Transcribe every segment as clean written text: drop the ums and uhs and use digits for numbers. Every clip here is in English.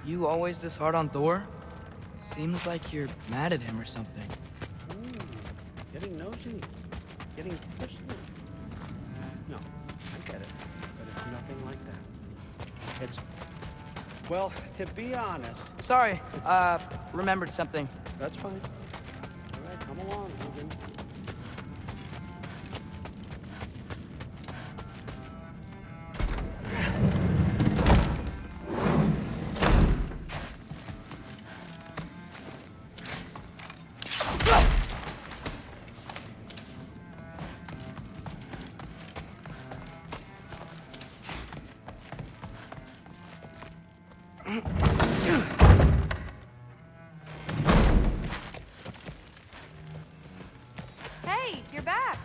You always this hard on Thor? Seems like you're mad at him or something. Getting nosy. Getting pushy. No, I get it. But it's nothing like that. It's... Well, to be honest... Sorry, remembered something. That's fine. All right, come along, Logan. Hey, you're back.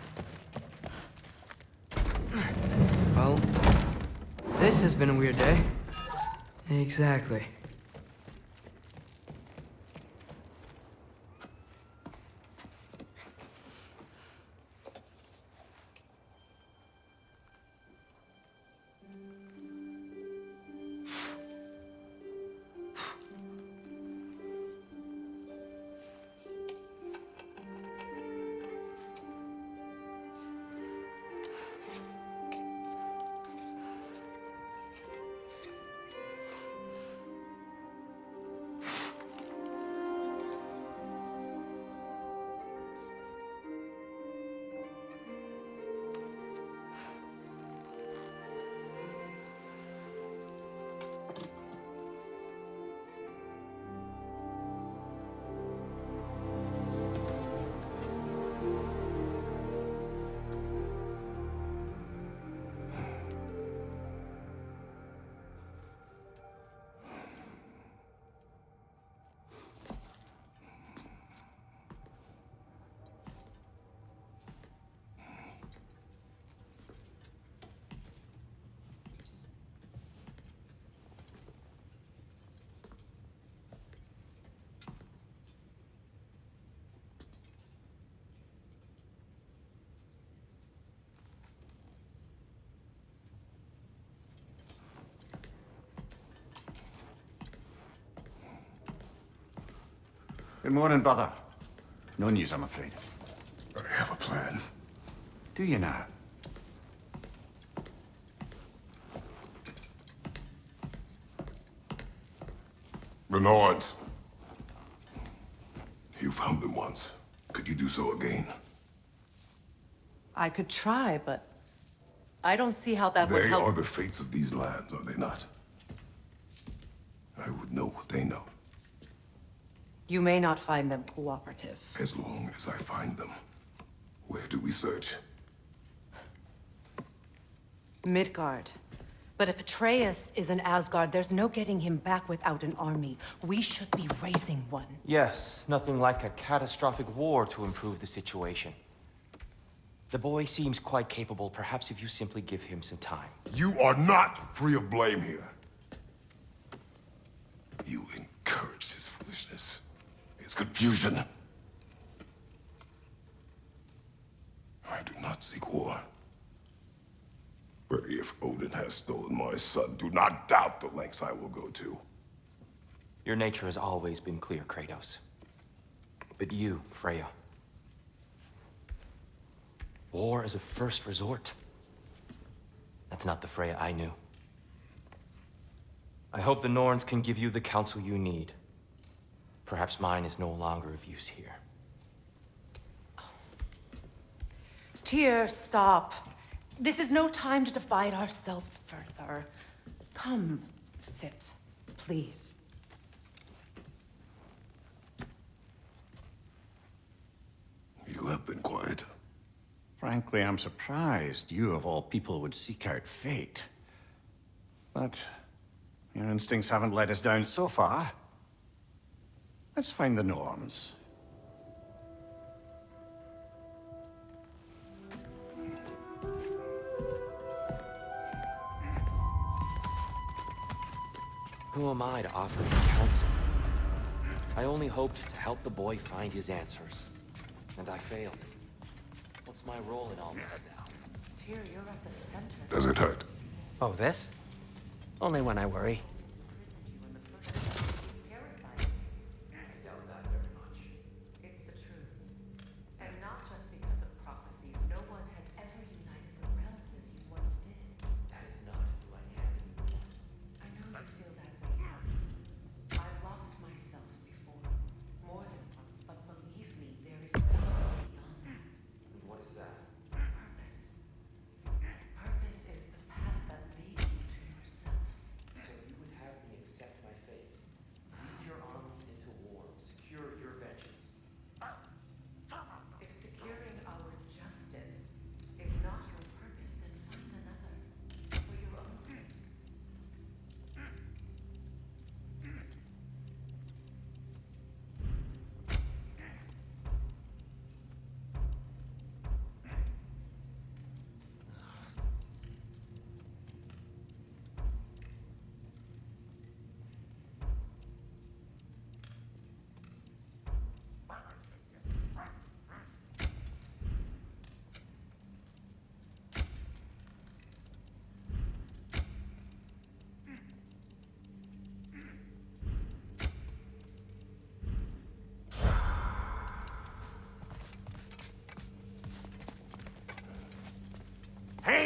Well, this has been a weird day. Exactly. Good morning, brother. No news, I'm afraid. I have a plan. Do you now? The Norns. You found them once. Could you do so again? I could try, but I don't see how that would They help. are the fates of these lands, are they not? I would know what they know, You may not find them cooperative. as long as I find them. Where do we search? Midgard. But if Atreus is in Asgard, there's no getting him back without an army. We should be raising one. Yes, nothing like a catastrophic war to improve the situation. The boy seems quite capable. Perhaps if you simply give him some time. You are not free of blame here. You encouraged his foolishness, his confusion. I do not seek war. But if Odin has stolen my son, do not doubt the lengths I will go to. Your nature has always been clear, Kratos. But you, Freya. War as a first resort. That's not the Freya I knew. I hope the Norns can give you the counsel you need. Perhaps mine is no longer of use here. Tyr, stop. This is no time to divide ourselves further. Come, sit, please. You have been quiet. Frankly, I'm surprised you, of all people, would seek out fate. But your instincts haven't let us down so far. Let's find the Norns. Who am I to offer him counsel? I only hoped to help the boy find his answers. And I failed. What's my role in all this now? Tyr, you're at the center. Does it hurt? Oh, this? Only when I worry.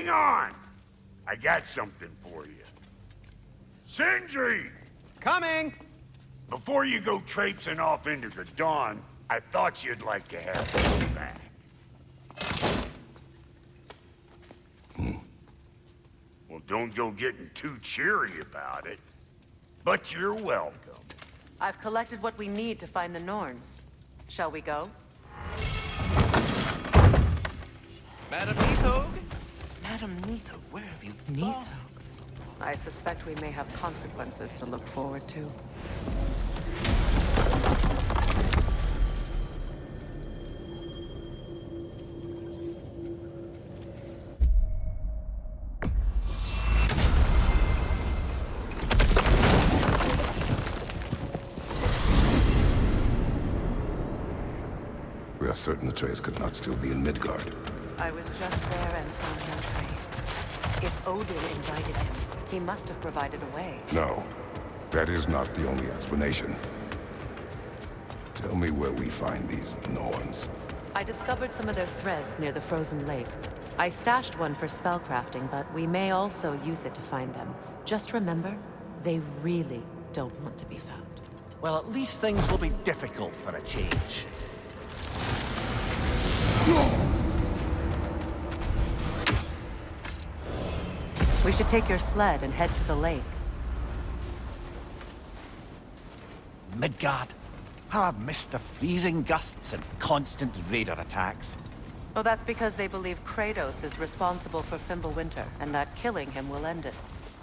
Hang on! I got something for you. Sindri! Coming! Before you go traipsing off into the dawn, I thought you'd like to have this back. Well, don't go getting too cheery about it. But you're welcome. I've collected what we need to find the Norns. Shall we go? Madam Neathog? Madam Neathog, where have you Neathog. I suspect we may have consequences to look forward to. We are certain Atreus could not still be in Midgard. I was just there and found no trace. If Odin invited him, he must have provided a way. No, that is not the only explanation. Tell me where we find these Norns. I discovered some of their threads near the frozen lake. I stashed one for spellcrafting, but we may also use it to find them. Just remember, they really don't want to be found. Well, at least things will be difficult for a change. We should take your sled and head to the lake. Midgard. How I've missed the freezing gusts and constant raider attacks. Well, that's because they believe Kratos is responsible for Fimbulwinter, and that killing him will end it.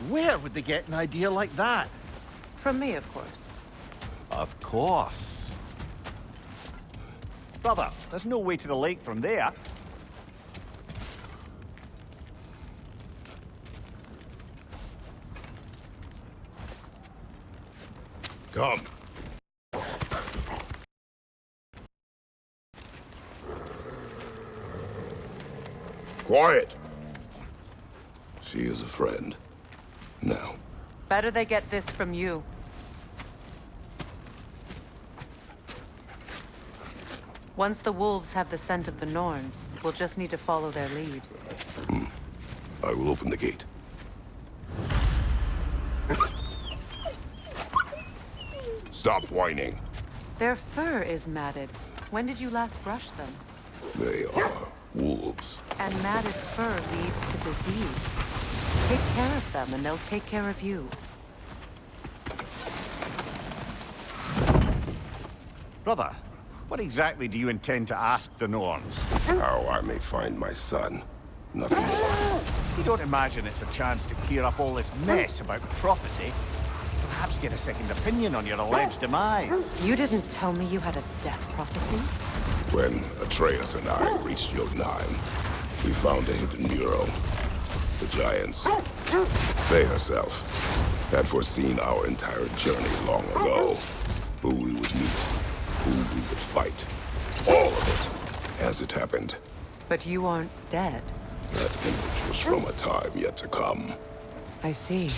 Where would they get an idea like that? From me, of course. Of course. Brother, there's no way to the lake from there. Come. Quiet. She is a friend. Now. Better they get this from you. Once the wolves have the scent of the Norns, we'll just need to follow their lead. I will open the gate. Stop whining. Their fur is matted. When did you last brush them? They are wolves. And matted fur leads to disease. Take care of them, and they'll take care of you. Brother, what exactly do you intend to ask the Norns? How I may find my son. Nothing more. You don't imagine it's a chance to clear up all this mess about prophecy? Perhaps get a second opinion on your alleged demise. You didn't tell me you had a death prophecy? When Atreus and I reached Jotunheim, we found a hidden mural. The Giants, Faye herself, had foreseen our entire journey long ago. Who we would meet, who we would fight. All of it, as it happened. But you aren't dead. That image was from a time yet to come. I see.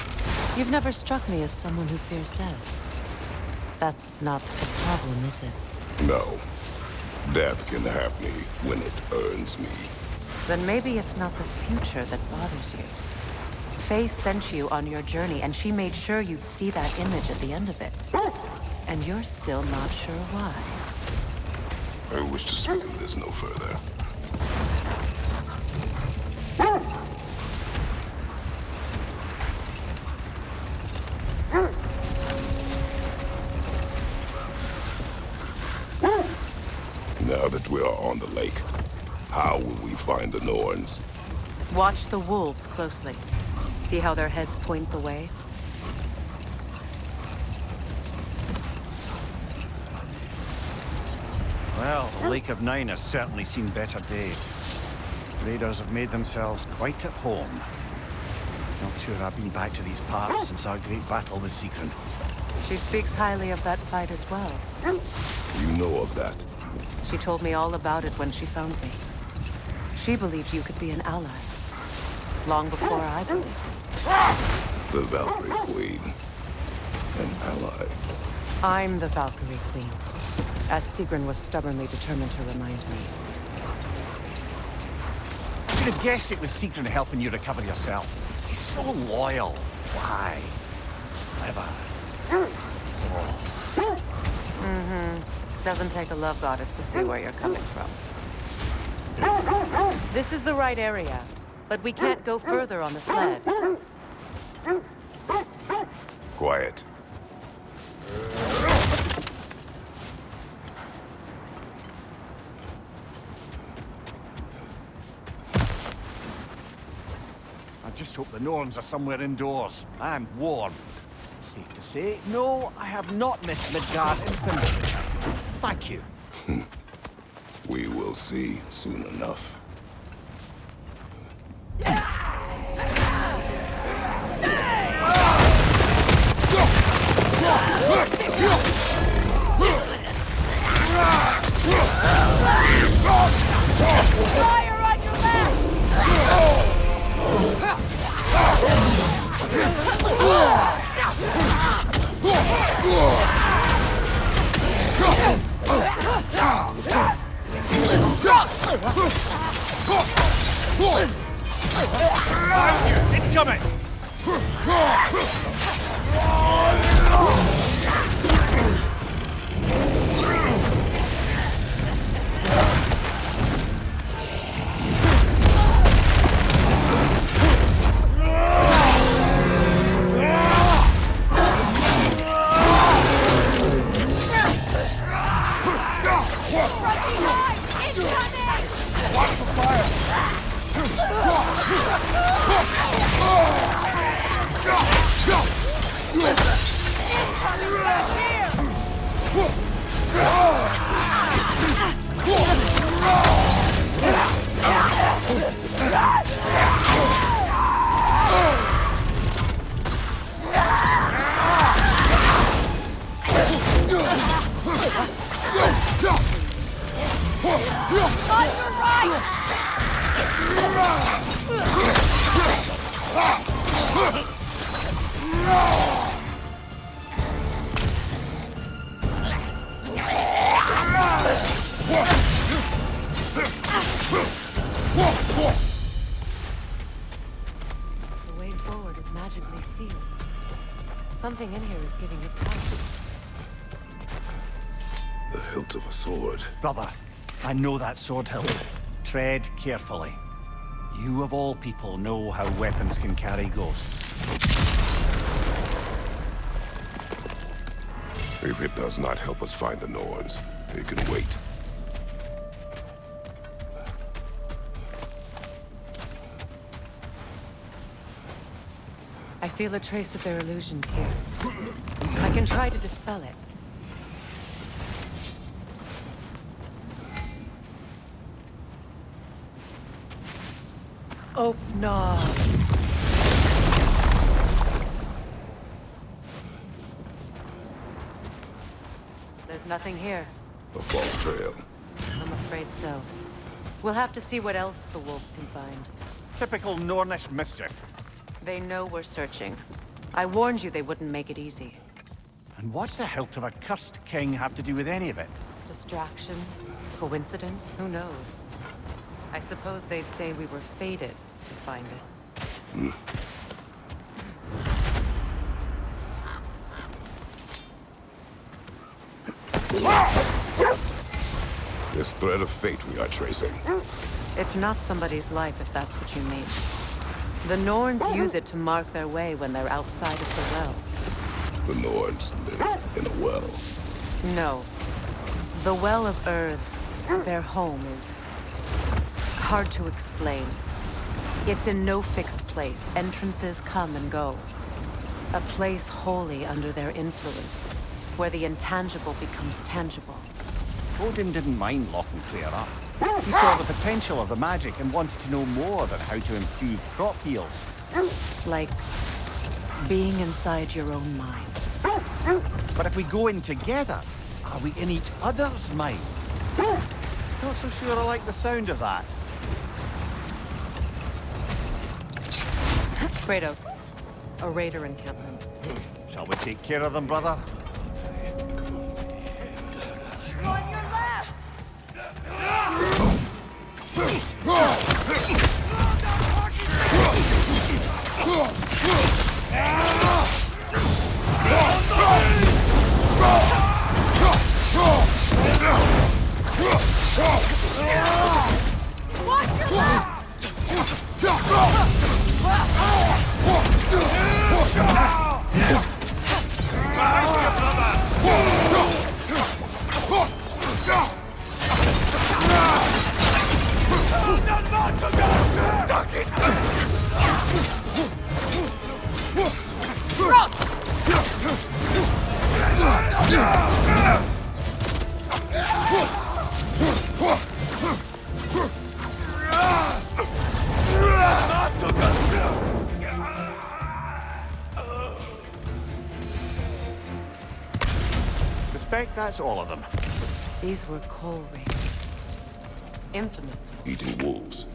You've never struck me as someone who fears death. That's not the problem, is it? No. Death can have me when it earns me. Then maybe it's not the future that bothers you. Faye sent you on your journey, and she made sure you'd see that image at the end of it. And you're still not sure why. I wish to speak of this no further. Now that we are on the lake, how will we find the Norns? Watch the wolves closely. See how their heads point the way? Well, the Lake of Nine has certainly seen better days. Raiders have made themselves quite at home. Not sure I've been back to these parts since our great battle with Sigrun. She speaks highly of that fight as well. You know of that? She told me all about it when she found me. She believed you could be an ally. Long before I believed. The Valkyrie Queen. An ally. I'm the Valkyrie Queen, as Sigrun was stubbornly determined to remind me. should have guessed it was Secret helping you recover yourself. He's so loyal. Why? Clever. Doesn't take a love goddess to see where you're coming from. This is the right area, but we can't go further on the sled. Quiet. I just hope the Norns are somewhere indoors. I'm warm. Safe to say, no, I have not missed Midgard infantry. Thank you. We will see soon enough. Fire on your left! Incoming! The way forward is magically sealed. Something in here is giving you power. The hilt of a sword. Brother, I know that sword hilt. Tread carefully. You of all people know how weapons can carry ghosts. If it does not help us find the Norns, it can wait. I feel a trace of their illusions here. I can try to dispel it. Oh, no. There's nothing here. A false trail. I'm afraid so. We'll have to see what else the wolves can find. Typical Nornish mischief. They know we're searching. I warned you they wouldn't make it easy. And what's the hilt of a cursed king have to do with any of it? Distraction? Coincidence? Who knows? I suppose they'd say we were fated to find it. This thread of fate we are tracing. It's not somebody's life, if that's what you mean. The Norns use it to mark their way when they're outside of the well. The Norns live in a well. No. The Well of Earth, their home, is hard to explain. It's in no fixed place. Entrances come and go. A place wholly under their influence, where the intangible becomes tangible. Odin didn't mind locking Freya up. He saw the potential of the magic and wanted to know more about how to improve crop yields. Like being inside your own mind. But if we go in together, are we in each other's mind? Not so sure I like the sound of that. Kratos, a raider encampment. Shall we take care of them, brother? On your left! Watch your left! Suspect that's all of them. These were coal raiders. Infamous. Eating wolves.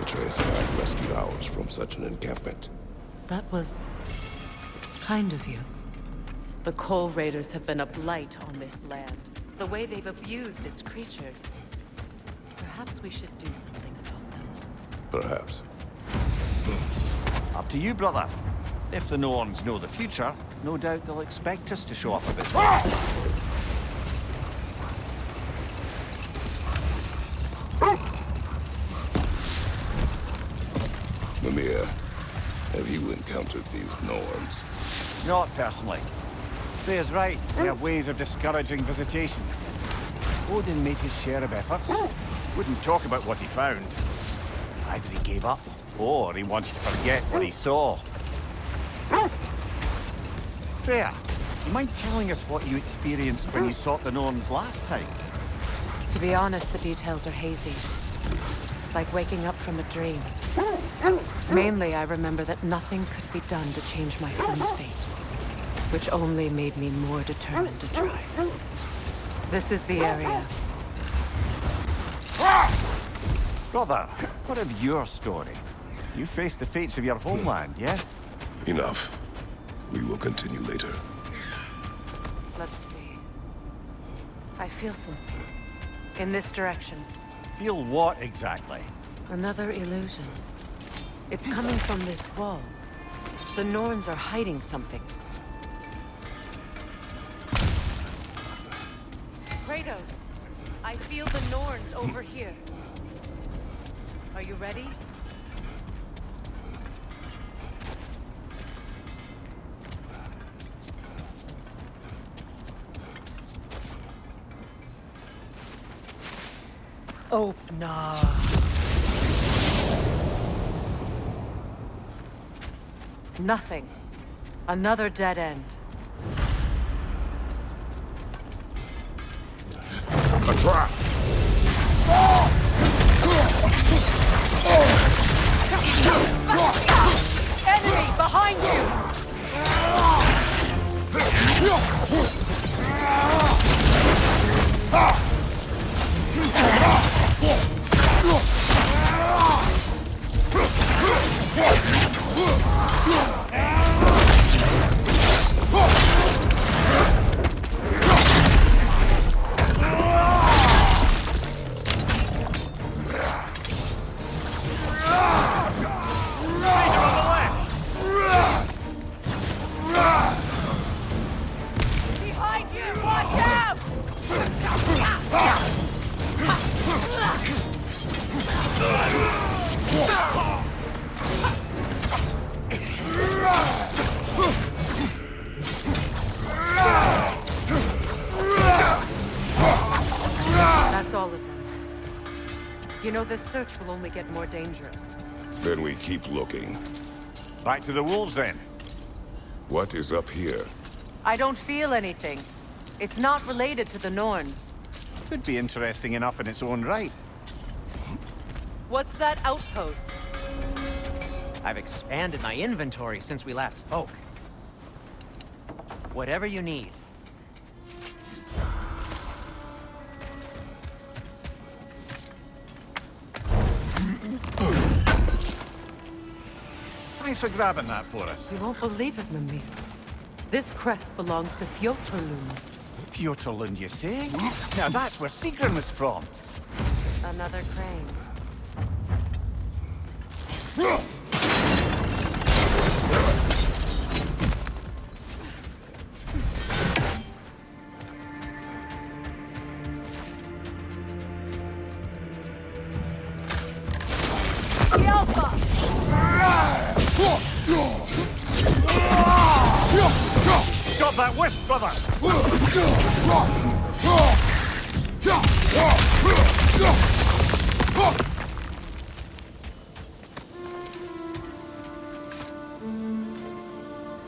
Atreus and I rescued ours from such an encampment. That was kind of you. The coal raiders have been a blight on this land. The way they've abused its creatures. Perhaps we should do something about them. Perhaps. Up to you, brother. If the Norns know the future, no doubt they'll expect us to show up a bit. Mimir, have you encountered these Norns? Not personally. Freya's right. They have ways of discouraging visitation. Odin made his share of efforts. Wouldn't talk about what he found. Either he gave up, or he wants to forget what he saw. Freya, you mind telling us what you experienced when you sought the Norns last time? To be honest, the details are hazy. Like waking up from a dream. Mainly, I remember that nothing could be done to change my son's fate. Which only made me more determined to try. This is the area. Brother, what of your story? You faced the fates of your homeland, yeah? Enough. We will continue later. Let's see. I feel something. In this direction. Feel what exactly? Another illusion. It's coming from this wall. The Norns are hiding something. Kratos, I feel the Norns over here. Are you ready? Open up. Nothing. Another dead end. A trap! Enemy behind you! Behind you! Watch out! That's all of them. You know, this search will only get more dangerous. Then we keep looking. Back to the wolves, then. What is up here? I don't feel anything. It's not related to the Norns. Could be interesting enough in its own right. What's that outpost? I've expanded my inventory since we last spoke. Whatever you need. Thanks for grabbing that for us. You won't believe it, Mimir. This crest belongs to Fjotorlund. Fjotorlund, you say? Now that's where Sigrun was from. Another crane. of that wisp, brother!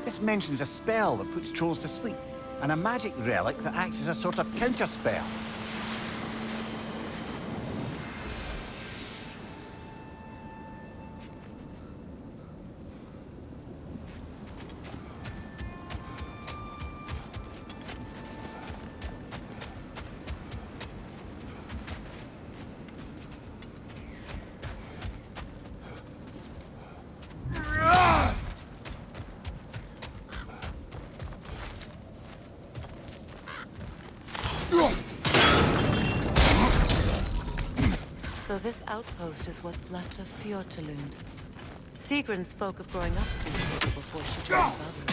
This mentions a spell that puts trolls to sleep, and a magic relic that acts as a sort of counter-spell. So this outpost is what's left of Fjortulund. Sigrun spoke of growing up with these people before she joined Valkyrie.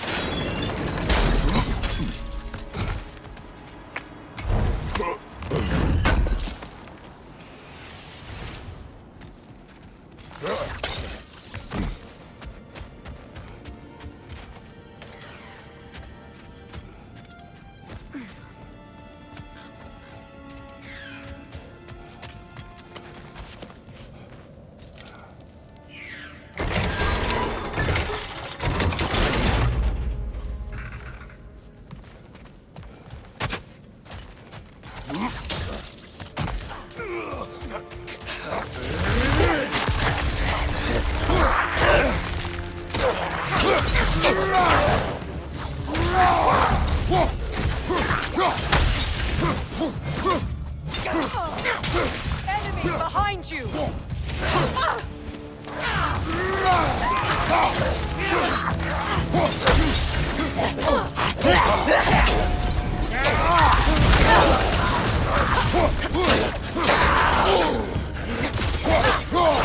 Enemy behind you!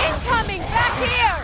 Incoming! Back here!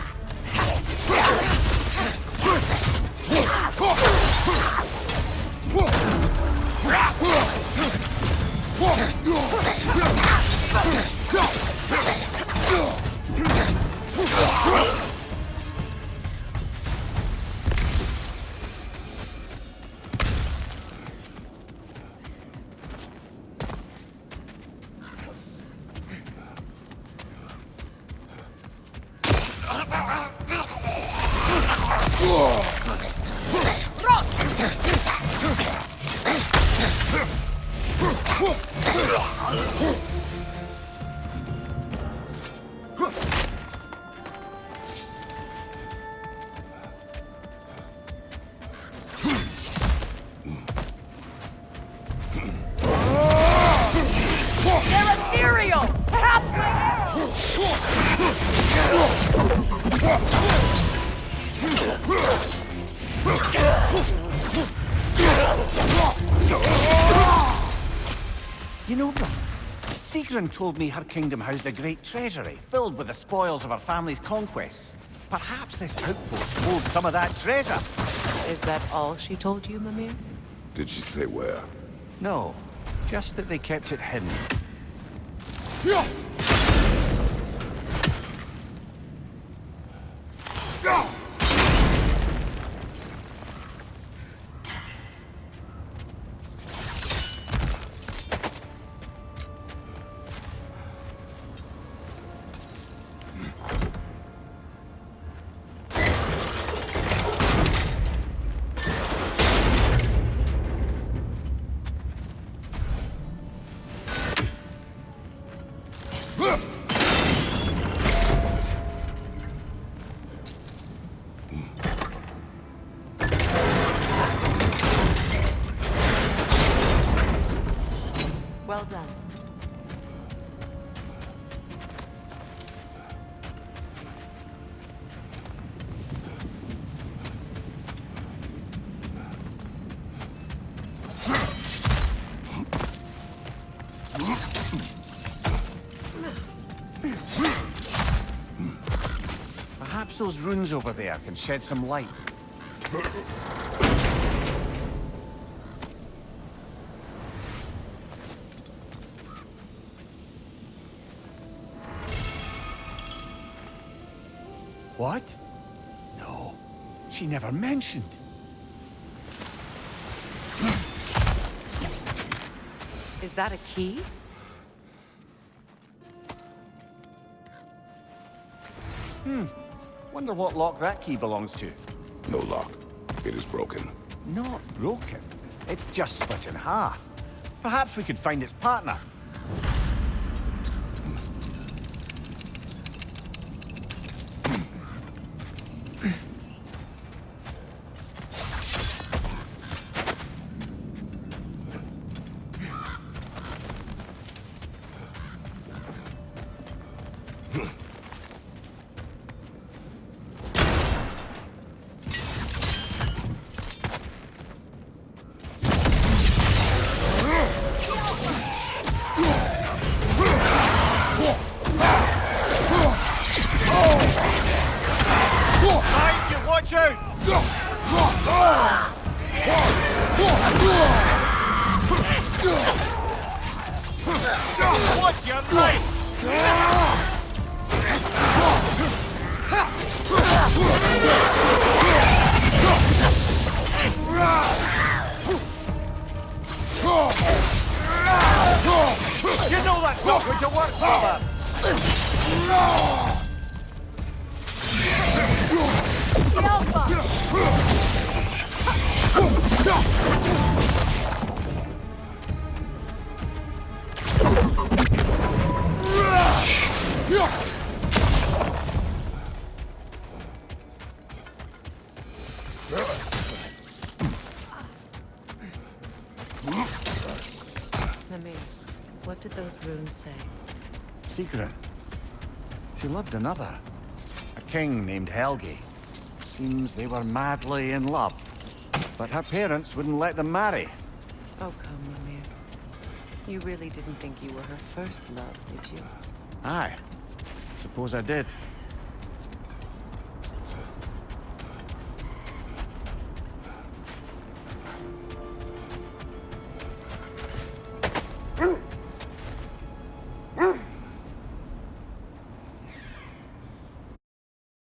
They're ethereal! Perhaps my You know, brother, Sigrun told me her kingdom housed a great treasury, filled with the spoils of her family's conquests. Perhaps this outpost holds some of that treasure. Is that all she told you, Mimir? Did she say where? No, just that they kept it hidden. Well done. Perhaps those runes over there can shed some light. What? No, she never mentioned. Is that a key? Wonder what lock that key belongs to. No lock. It is broken. Not broken. It's just split in half. Perhaps we could find its partner. Watch out! What's your right? You know that's not going to work, brother! The Alpha! Mimir, what did those runes say? Secret. She loved another. A king named Helgi. Seems they were madly in love. But her parents wouldn't let them marry. Oh, come, Mimir. You really didn't think you were her first love, did you? Aye. Suppose I did.